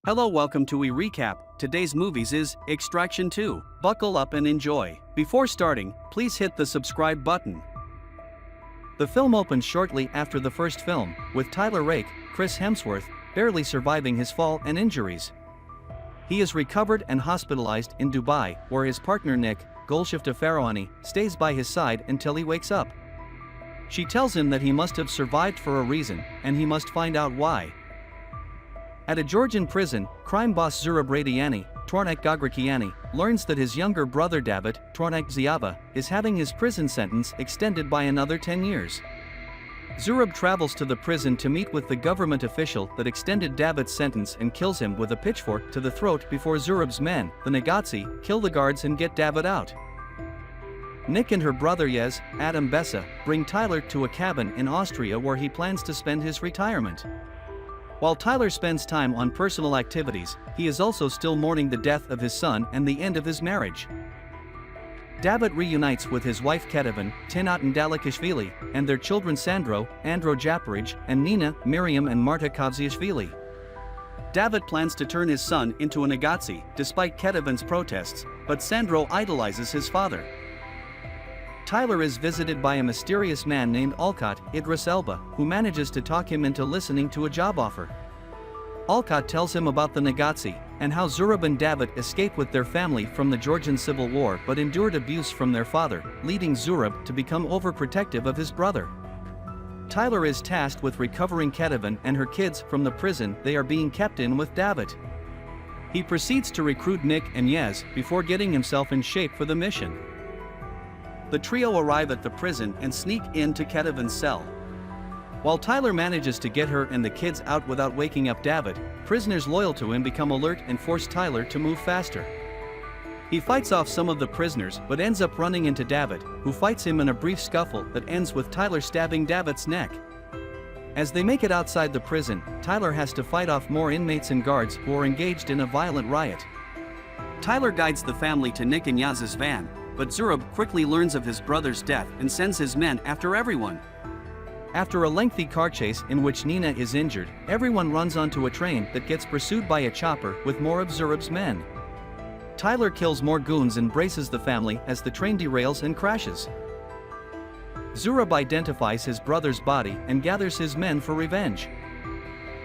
Hello, welcome to We Recap. Today's movies is Extraction 2. Buckle up and enjoy. Before starting, please hit the subscribe button. The film opens shortly after the first film, with Tyler Rake, Chris Hemsworth, barely surviving his fall and injuries. He is recovered and hospitalized in Dubai, where his partner Nik, Golshifta Farahani, stays by his side until he wakes up. She tells him that he must have survived for a reason, and he must find out why. At a Georgian prison, crime boss Zurab Radiani, Tornak Gagrakiani, learns that his younger brother Davit, Tornak Ziava, is having his prison sentence extended by another 10 years. Zurab travels to the prison to meet with the government official that extended Davit's sentence and kills him with a pitchfork to the throat before Zurab's men, the Nagatsi, kill the guards and get Davit out. Nik and her brother Yaz, Adam Bessa, bring Tyler to a cabin in Austria where he plans to spend his retirement. While Tyler spends time on personal activities, he is also still mourning the death of his son and the end of his marriage. Davit reunites with his wife Ketevan, and Dalakishvili, and their children Sandro, Andro Japarij, and Nina, Miriam and Marta Kavziashvili. Davit plans to turn his son into a Nagatsi, despite Ketevan's protests, but Sandro idolizes his father. Tyler is visited by a mysterious man named Alcott, Idris Elba, who manages to talk him into listening to a job offer. Alcott tells him about the Nagatsi, and how Zurab and Davit escaped with their family from the Georgian Civil War but endured abuse from their father, leading Zurab to become overprotective of his brother. Tyler is tasked with recovering Ketevan and her kids from the prison they are being kept in with Davit. He proceeds to recruit Nik and Yaz before getting himself in shape for the mission. The trio arrive at the prison and sneak into Ketevan's cell. While Tyler manages to get her and the kids out without waking up Davit, prisoners loyal to him become alert and force Tyler to move faster. He fights off some of the prisoners but ends up running into Davit, who fights him in a brief scuffle that ends with Tyler stabbing Davit's neck. As they make it outside the prison, Tyler has to fight off more inmates and guards who are engaged in a violent riot. Tyler guides the family to Nik and Yaz's van, but Zurab quickly learns of his brother's death and sends his men after everyone. After a lengthy car chase in which Nina is injured, everyone runs onto a train that gets pursued by a chopper with more of Zurab's men. Tyler kills more goons and braces the family as the train derails and crashes. Zurab identifies his brother's body and gathers his men for revenge.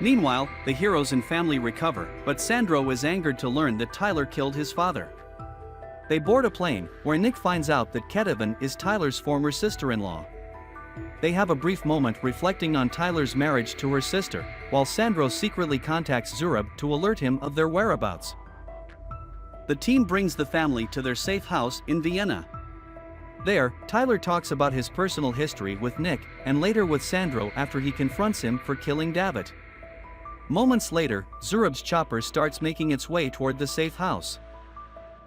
Meanwhile, the heroes and family recover, but Sandro is angered to learn that Tyler killed his father. They board a plane, where Nik finds out that Ketevan is Tyler's former sister-in-law. They have a brief moment reflecting on Tyler's marriage to her sister, while Sandro secretly contacts Zurab to alert him of their whereabouts. The team brings the family to their safe house in Vienna. There, Tyler talks about his personal history with Nik, and later with Sandro after he confronts him for killing Davit. Moments later, Zurab's chopper starts making its way toward the safe house.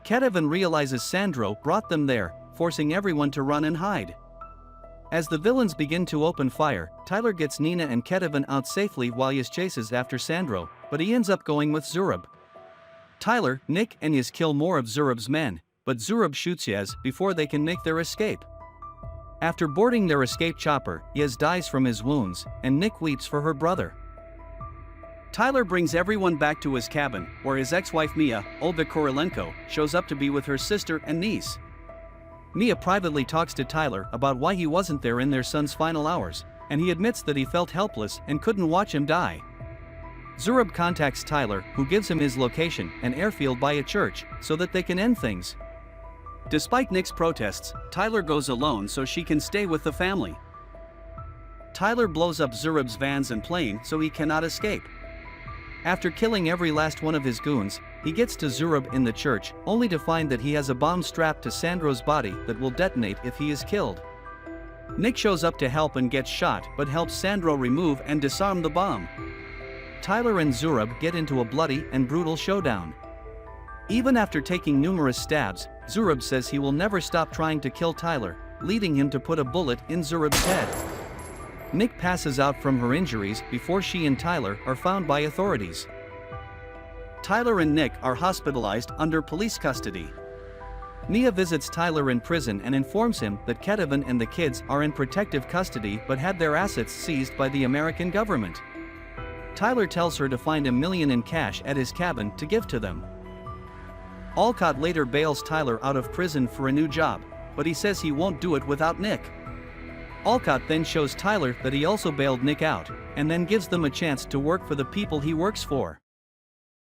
Ketevan realizes Sandro brought them there, forcing everyone to run and hide. As the villains begin to open fire, Tyler gets Nina and Ketevan out safely while Yaz chases after Sandro, but he ends up going with Zurab. Tyler, Nik and Yaz kill more of Zurab's men, but Zurab shoots Yaz before they can make their escape. After boarding their escape chopper, Yaz dies from his wounds, and Nik weeps for her brother. Tyler brings everyone back to his cabin, where his ex-wife Mia, Olga Korolenko, shows up to be with her sister and niece. Mia privately talks to Tyler about why he wasn't there in their son's final hours, and he admits that he felt helpless and couldn't watch him die. Zurab contacts Tyler, who gives him his location, an airfield by a church, so that they can end things. Despite Nik's protests, Tyler goes alone so she can stay with the family. Tyler blows up Zurab's vans and plane so he cannot escape. After killing every last one of his goons, he gets to Zurab in the church, only to find that he has a bomb strapped to Sandro's body that will detonate if he is killed. Nik shows up to help and gets shot but helps Sandro remove and disarm the bomb. Tyler and Zurab get into a bloody and brutal showdown. Even after taking numerous stabs, Zurab says he will never stop trying to kill Tyler, leading him to put a bullet in Zurab's head. Nik passes out from her injuries before she and Tyler are found by authorities. Tyler and Nik are hospitalized under police custody. Mia visits Tyler in prison and informs him that Ketevan and the kids are in protective custody but had their assets seized by the American government. Tyler tells her to find $1 million in cash at his cabin to give to them. Alcott later bails Tyler out of prison for a new job, but he says he won't do it without Nik. Alcott then shows Tyler that he also bailed Nik out, and then gives them a chance to work for the people he works for.